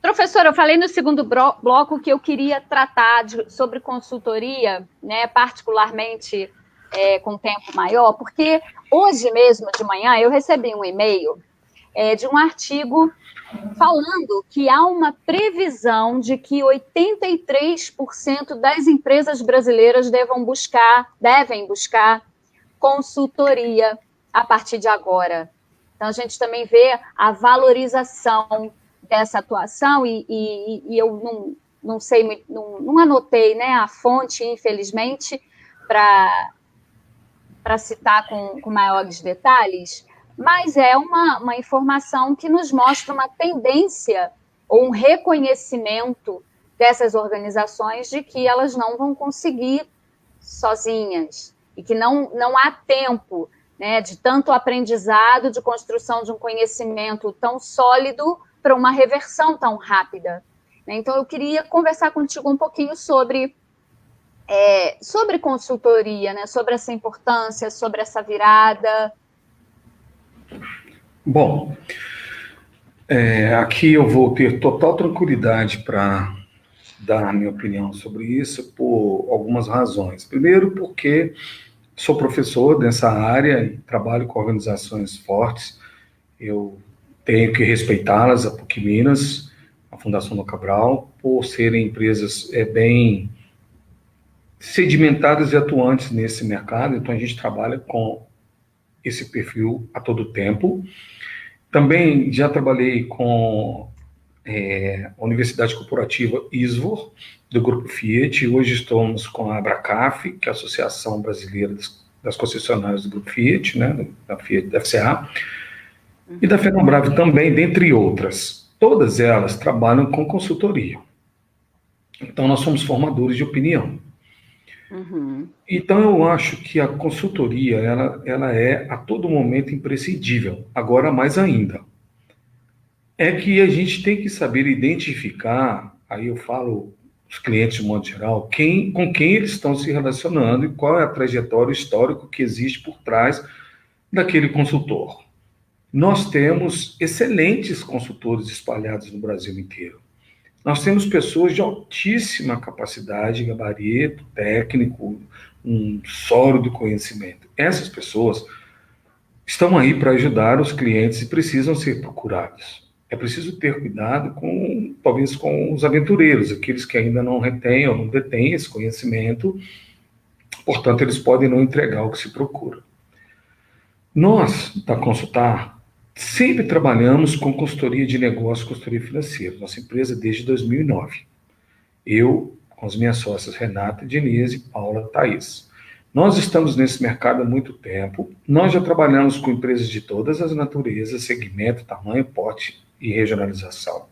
[SPEAKER 1] Professor, eu falei no segundo bloco que eu queria tratar sobre consultoria, né, particularmente com tempo maior, porque hoje mesmo de manhã eu recebi um e-mail de um artigo falando que há uma previsão de que 83% das empresas brasileiras devem buscar consultoria a partir de agora. Então, a gente também vê a valorização dessa atuação e eu não sei muito, não anotei, né, a fonte, infelizmente, para citar com maiores detalhes, mas é uma informação que nos mostra uma tendência ou um reconhecimento dessas organizações de que elas não vão conseguir sozinhas e que não há tempo, né, de tanto aprendizado, de construção de um conhecimento tão sólido para uma reversão tão rápida. Então, eu queria conversar contigo um pouquinho sobre consultoria, né, sobre essa importância, sobre essa virada.
[SPEAKER 2] Bom, aqui eu vou ter total tranquilidade para dar a minha opinião sobre isso por algumas razões. Primeiro, porque sou professor dessa área e trabalho com organizações fortes. Eu tenho que respeitá-las, a PUC Minas, a Fundação Dom Cabral, por serem empresas bem sedimentadas e atuantes nesse mercado. Então, a gente trabalha com esse perfil a todo tempo. Também já trabalhei com a Universidade Corporativa ISVOR, do Grupo Fiat. Hoje estamos com a Abracaf, que é a Associação Brasileira das Concessionárias do Grupo Fiat, né, da Fiat, da FCA, e da Fenabrave também, dentre outras. Todas elas trabalham com consultoria. Então, nós somos formadores de opinião. Então, eu acho que a consultoria, ela é a todo momento imprescindível. Agora, mais ainda, é que a gente tem que saber identificar, aí eu falo os clientes de modo geral, com quem eles estão se relacionando e qual é a trajetória histórica que existe por trás daquele consultor. Nós temos excelentes consultores espalhados no Brasil inteiro. Nós temos pessoas de altíssima capacidade, gabarito, técnico, um sólido conhecimento. Essas pessoas estão aí para ajudar os clientes e precisam ser procurados. É preciso ter cuidado talvez com os aventureiros, aqueles que ainda não retêm ou não detêm esse conhecimento, portanto, eles podem não entregar o que se procura. Nós, da Consultar, sempre trabalhamos com consultoria de negócio, consultoria financeira. Nossa empresa desde 2009. Eu, com as minhas sócias Renata, Denise, Paula, Thaís. Nós estamos nesse mercado há muito tempo. Nós já trabalhamos com empresas de todas as naturezas, segmento, tamanho, porte e regionalização.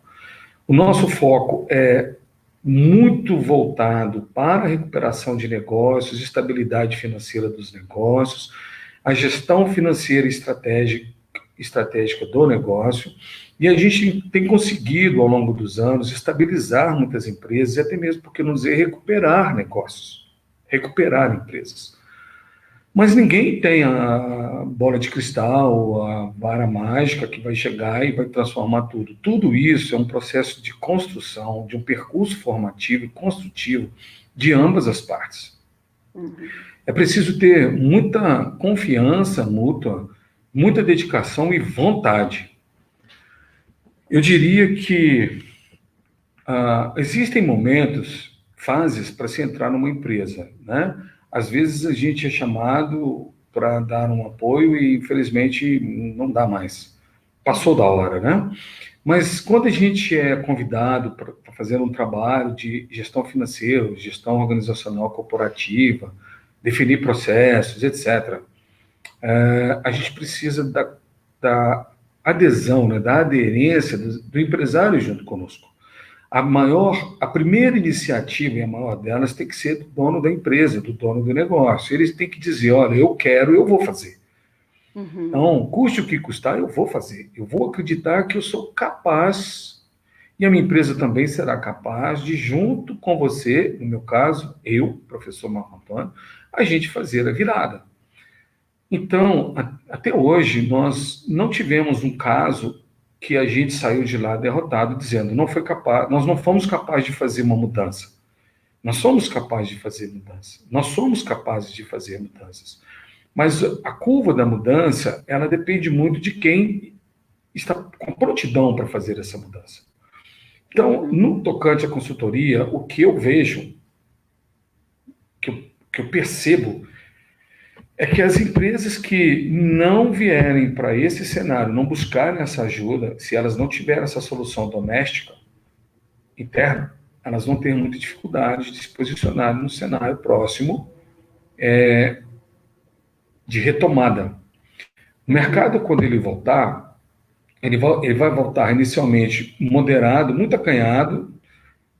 [SPEAKER 2] O nosso foco é muito voltado para a recuperação de negócios, estabilidade financeira dos negócios, a gestão financeira estratégica do negócio, e a gente tem conseguido, ao longo dos anos, estabilizar muitas empresas, e até mesmo, por que não dizer, recuperar negócios, recuperar empresas. Mas ninguém tem a bola de cristal, a vara mágica que vai chegar e vai transformar tudo. Tudo isso é um processo de construção, de um percurso formativo e construtivo de ambas as partes. É preciso ter muita confiança mútua, muita dedicação e vontade. Eu diria que existem momentos, fases para se entrar numa empresa, né? Às vezes a gente é chamado para dar um apoio e, infelizmente, não dá mais. Passou da hora, né? Mas quando a gente é convidado para fazer um trabalho de gestão financeira, gestão organizacional corporativa, definir processos, etc., a gente precisa da adesão, né, da aderência do empresário junto conosco. A primeira iniciativa, e a maior delas, tem que ser do dono da empresa, do dono do negócio. Eles têm que dizer, olha, eu quero, eu vou fazer. Então, custe o que custar, eu vou fazer. Eu vou acreditar que eu sou capaz, e a minha empresa também será capaz de, junto com você, no meu caso, eu, professor Marco Antônio, a gente fazer a virada. Então, até hoje, nós não tivemos um caso que a gente saiu de lá derrotado, dizendo, nós não fomos capazes de fazer uma mudança. Nós somos capazes de fazer mudança. Nós somos capazes de fazer mudanças. Mas a curva da mudança, ela depende muito de quem está com prontidão para fazer essa mudança. Então, no tocante à consultoria, o que eu vejo, que eu percebo, é que as empresas que não vierem para esse cenário, não buscarem essa ajuda, se elas não tiverem essa solução doméstica, interna, elas vão ter muita dificuldade de se posicionar no cenário próximo de retomada. O mercado, quando ele voltar, ele vai voltar inicialmente moderado, muito acanhado,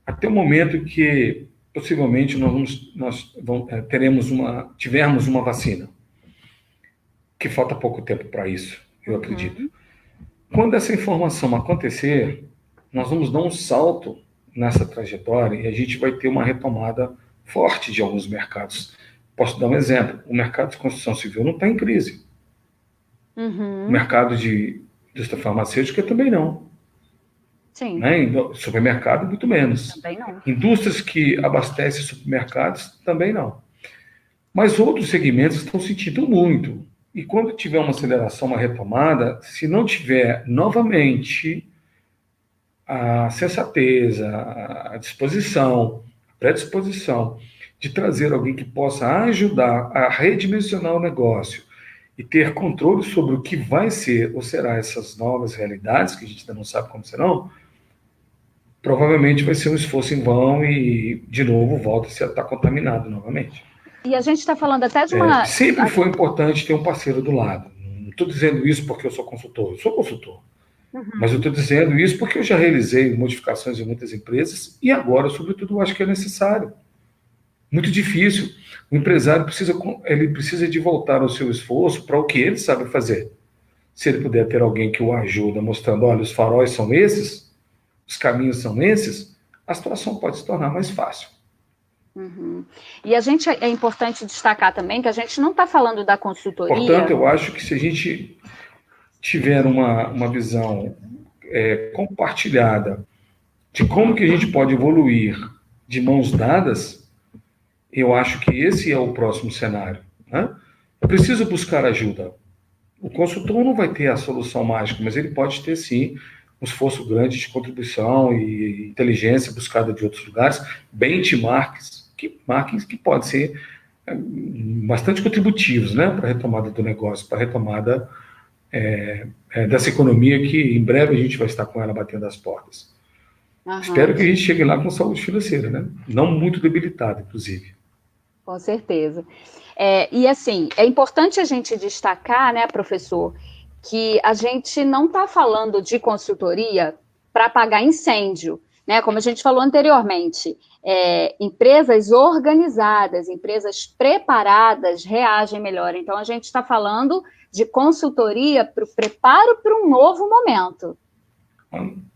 [SPEAKER 2] até o momento que possivelmente tivermos uma vacina, que falta pouco tempo para isso, eu acredito. Quando essa informação acontecer, nós vamos dar um salto nessa trajetória e a gente vai ter uma retomada forte de alguns mercados. Posso dar um exemplo, o mercado de construção civil não está em crise. O mercado de indústria farmacêutica também não.
[SPEAKER 1] Sim.
[SPEAKER 2] Né? Supermercado, muito menos.
[SPEAKER 1] Também não.
[SPEAKER 2] Indústrias que abastecem supermercados, também não. Mas outros segmentos estão sentindo muito. E quando tiver uma aceleração, uma retomada, se não tiver novamente a sensatez, a disposição, a predisposição de trazer alguém que possa ajudar a redimensionar o negócio e ter controle sobre o que vai ser ou será essas novas realidades, que a gente ainda não sabe como serão, provavelmente vai ser um esforço em vão e, de novo, volta-se a estar contaminado novamente.
[SPEAKER 1] E a gente está falando até de uma...
[SPEAKER 2] Sempre foi importante ter um parceiro do lado. Não estou dizendo isso porque eu sou consultor, mas eu estou dizendo isso porque eu já realizei modificações em muitas empresas e agora, sobretudo, eu acho que é necessário. Muito difícil. O empresário precisa de voltar ao seu esforço para o que ele sabe fazer. Se ele puder ter alguém que o ajuda, mostrando, olha, os faróis são esses, os caminhos são esses, a situação pode se tornar mais fácil.
[SPEAKER 1] Uhum. E é importante destacar também que a gente não está falando da consultoria...
[SPEAKER 2] Portanto, eu acho que se a gente tiver uma visão compartilhada de como que a gente pode evoluir de mãos dadas, eu acho que esse é o próximo cenário. Né? Eu preciso buscar ajuda. O consultor não vai ter a solução mágica, mas ele pode ter, sim, um esforço grande de contribuição e inteligência buscada de outros lugares, benchmarks que podem ser bastante contributivos, né, para a retomada do negócio, para a retomada dessa economia que em breve a gente vai estar com ela batendo as portas. Uhum. Espero que a gente chegue lá com saúde financeira, né? Não muito debilitada, inclusive.
[SPEAKER 1] Com certeza. E assim, é importante a gente destacar, né, professor, que a gente não está falando de consultoria para apagar incêndio, né? Como a gente falou anteriormente, empresas organizadas, empresas preparadas reagem melhor. Então, a gente está falando de consultoria para o preparo para um novo momento.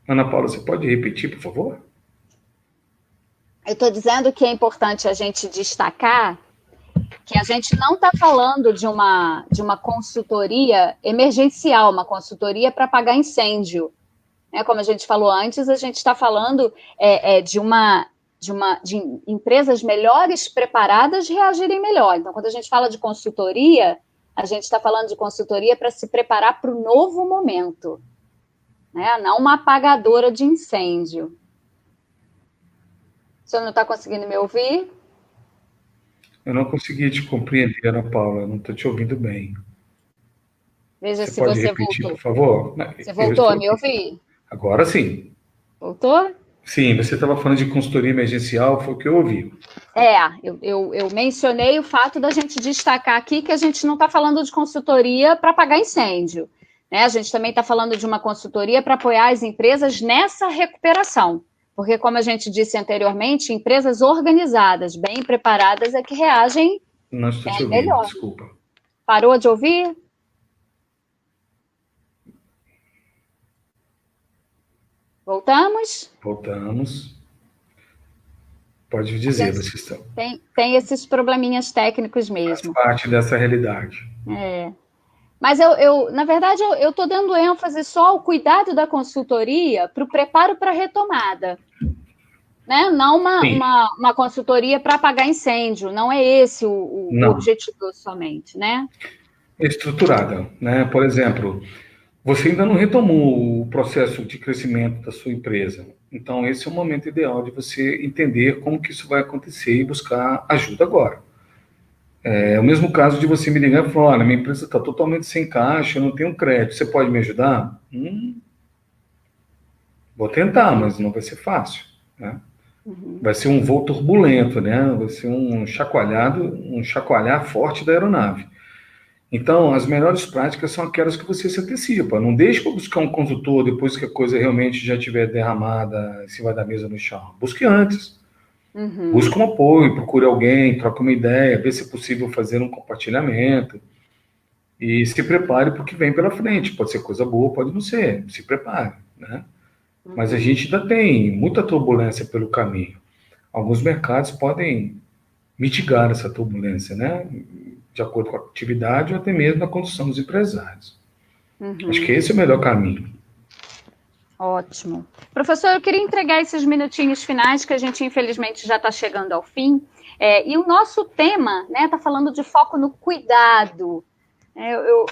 [SPEAKER 2] Ana Paula, você pode repetir, por favor?
[SPEAKER 1] Eu estou dizendo que é importante a gente destacar que a gente não está falando de uma consultoria emergencial, uma consultoria para apagar incêndio. Como a gente falou antes, a gente está falando de empresas melhores preparadas reagirem melhor. Então, quando a gente fala de consultoria, a gente está falando de consultoria para se preparar para o novo momento, né? Não uma apagadora de incêndio. O senhor não está conseguindo me ouvir?
[SPEAKER 2] Eu não consegui te compreender, Ana Paula, eu não estou te ouvindo bem.
[SPEAKER 1] Veja se você
[SPEAKER 2] repetir,
[SPEAKER 1] voltou.
[SPEAKER 2] Por favor?
[SPEAKER 1] Você voltou a me ouvir?
[SPEAKER 2] Agora sim.
[SPEAKER 1] Voltou?
[SPEAKER 2] Sim, você estava falando de consultoria emergencial, foi o que eu ouvi.
[SPEAKER 1] Eu mencionei o fato da gente destacar aqui que a gente não está falando de consultoria para apagar incêndio, né? A gente também está falando de uma consultoria para apoiar as empresas nessa recuperação. Porque, como a gente disse anteriormente, empresas organizadas, bem preparadas, é que reagem
[SPEAKER 2] Não estou te ouvindo,
[SPEAKER 1] melhor.
[SPEAKER 2] Desculpa.
[SPEAKER 1] Parou de ouvir? Voltamos?
[SPEAKER 2] Voltamos. Pode dizer, vocês estão.
[SPEAKER 1] Tem esses probleminhas técnicos mesmo.
[SPEAKER 2] Faz parte dessa realidade.
[SPEAKER 1] Mas, na verdade, eu estou dando ênfase só ao cuidado da consultoria para o preparo para a retomada. Né? Não uma consultoria para apagar incêndio, não é esse o objetivo somente, né?
[SPEAKER 2] Estruturada, né? Por exemplo, você ainda não retomou o processo de crescimento da sua empresa. Então, esse é o momento ideal de você entender como que isso vai acontecer e buscar ajuda agora. É o mesmo caso de você me ligar e falar, olha, minha empresa está totalmente sem caixa, eu não tenho crédito, você pode me ajudar? Vou tentar, mas não vai ser fácil, né? Vai ser um voo turbulento, né? Vai ser um chacoalhar forte da aeronave. Então, as melhores práticas são aquelas que você se antecipa. Não deixe para buscar um consultor depois que a coisa realmente já estiver derramada em cima da mesa no chão. Busque antes. Busque um apoio, procure alguém, troque uma ideia, vê se é possível fazer um compartilhamento. E se prepare para o que vem pela frente. Pode ser coisa boa, pode não ser. Se prepare, né? Mas a gente ainda tem muita turbulência pelo caminho. Alguns mercados podem mitigar essa turbulência, né? De acordo com a atividade ou até mesmo na condução dos empresários. Acho que esse é o melhor caminho.
[SPEAKER 1] Ótimo. Professor, eu queria entregar esses minutinhos finais, que a gente infelizmente já está chegando ao fim. E o nosso tema, né, está falando de foco no cuidado.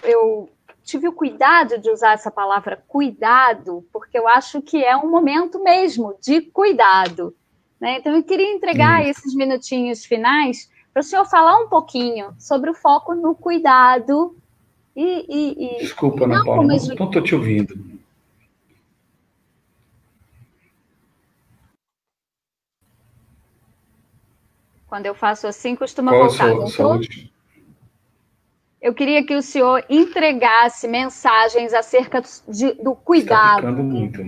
[SPEAKER 1] Eu tive o cuidado de usar essa palavra cuidado, porque eu acho que é um momento mesmo de cuidado, né? Então, eu queria entregar esses minutinhos finais para o senhor falar um pouquinho sobre o foco no cuidado.
[SPEAKER 2] Desculpa, Ana Paula, não estou te ouvindo.
[SPEAKER 1] Quando eu faço assim, costuma
[SPEAKER 2] Qual a
[SPEAKER 1] voltar.
[SPEAKER 2] sua última?
[SPEAKER 1] Eu queria que o senhor entregasse mensagens acerca do
[SPEAKER 2] Está
[SPEAKER 1] cuidado.
[SPEAKER 2] picando muito.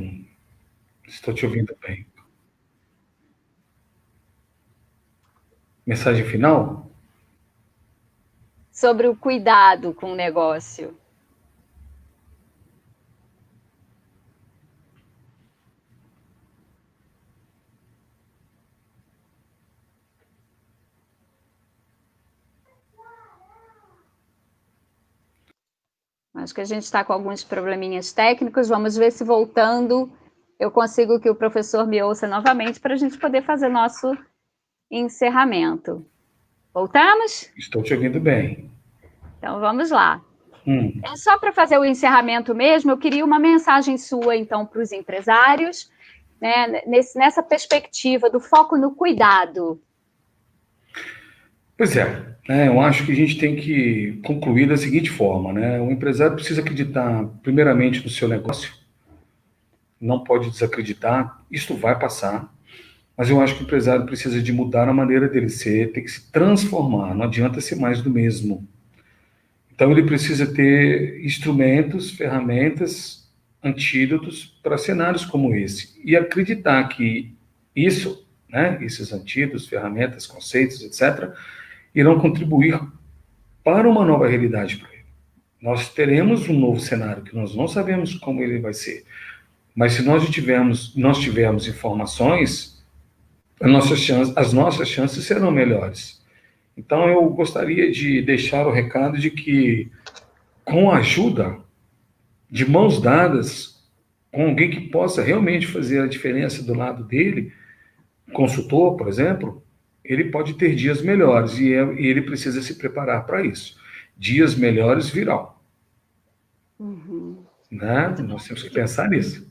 [SPEAKER 2] Estou te ouvindo bem. Mensagem final?
[SPEAKER 1] Sobre o cuidado com o negócio. Acho que a gente está com alguns probleminhas técnicos. Vamos ver se voltando eu consigo que o professor me ouça novamente para a gente poder fazer nosso encerramento. Voltamos?
[SPEAKER 2] Estou te ouvindo bem.
[SPEAKER 1] Então vamos lá. É só para fazer o encerramento mesmo, eu queria uma mensagem sua, então, para os empresários, né, nessa perspectiva do foco no cuidado.
[SPEAKER 2] Pois é, eu acho que a gente tem que concluir da seguinte forma, né? O empresário precisa acreditar primeiramente no seu negócio, não pode desacreditar, isto vai passar, mas eu acho que o empresário precisa de mudar a maneira dele ser, tem que se transformar, não adianta ser mais do mesmo. Então ele precisa ter instrumentos, ferramentas, antídotos para cenários como esse, e acreditar que isso, né, esses antídotos, ferramentas, conceitos, etc., irão contribuir para uma nova realidade para ele. Nós teremos um novo cenário que nós não sabemos como ele vai ser, mas se nós tivermos informações, as nossas chances serão melhores. Então eu gostaria de deixar o recado de que, com a ajuda, de mãos dadas, com alguém que possa realmente fazer a diferença do lado dele, consultor, por exemplo, ele pode ter dias melhores e ele precisa se preparar para isso. Dias melhores virão. Né? Nós temos que pensar nisso.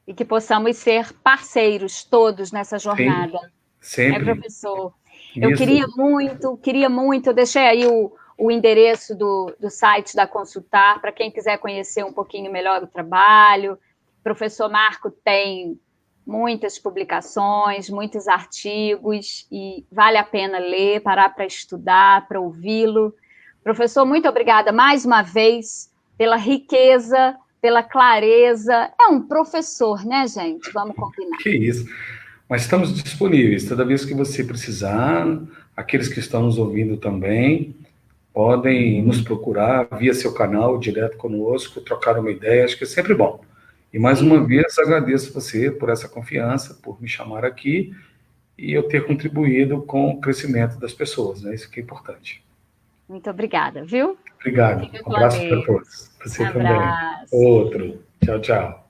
[SPEAKER 1] E que possamos ser parceiros todos nessa jornada.
[SPEAKER 2] Sempre.
[SPEAKER 1] Professor? Eu queria muito, eu deixei aí o endereço do site da Consultar, para quem quiser conhecer um pouquinho melhor o trabalho. O professor Marco tem muitas publicações, muitos artigos, e vale a pena ler, parar para estudar, para ouvi-lo. Professor, muito obrigada mais uma vez pela riqueza, pela clareza. É um professor, né, gente? Vamos combinar.
[SPEAKER 2] Que isso. Mas estamos disponíveis. Toda vez que você precisar, aqueles que estão nos ouvindo também, podem nos procurar via seu canal, direto conosco, trocar uma ideia, acho que é sempre bom. E mais uma vez agradeço você por essa confiança, por me chamar aqui e eu ter contribuído com o crescimento das pessoas, né? Isso que é importante.
[SPEAKER 1] Muito obrigada, viu?
[SPEAKER 2] Obrigado. Um abraço para todos. Você também. Outro. Tchau, tchau.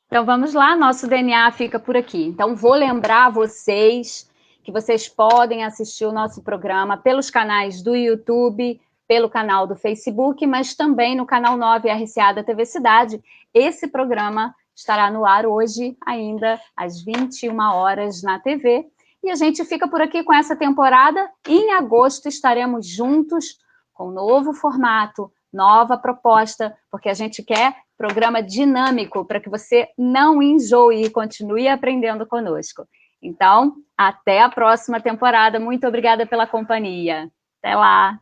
[SPEAKER 1] Então vamos lá, nosso DNA fica por aqui. Então vou lembrar vocês que vocês podem assistir o nosso programa pelos canais do YouTube, pelo canal do Facebook, mas também no canal 9 RCA da TV Cidade. Esse programa estará no ar hoje, ainda às 21 horas na TV. E a gente fica por aqui com essa temporada. Em agosto estaremos juntos com novo formato, nova proposta, porque a gente quer programa dinâmico para que você não enjoe e continue aprendendo conosco. Então, até a próxima temporada. Muito obrigada pela companhia. Até lá!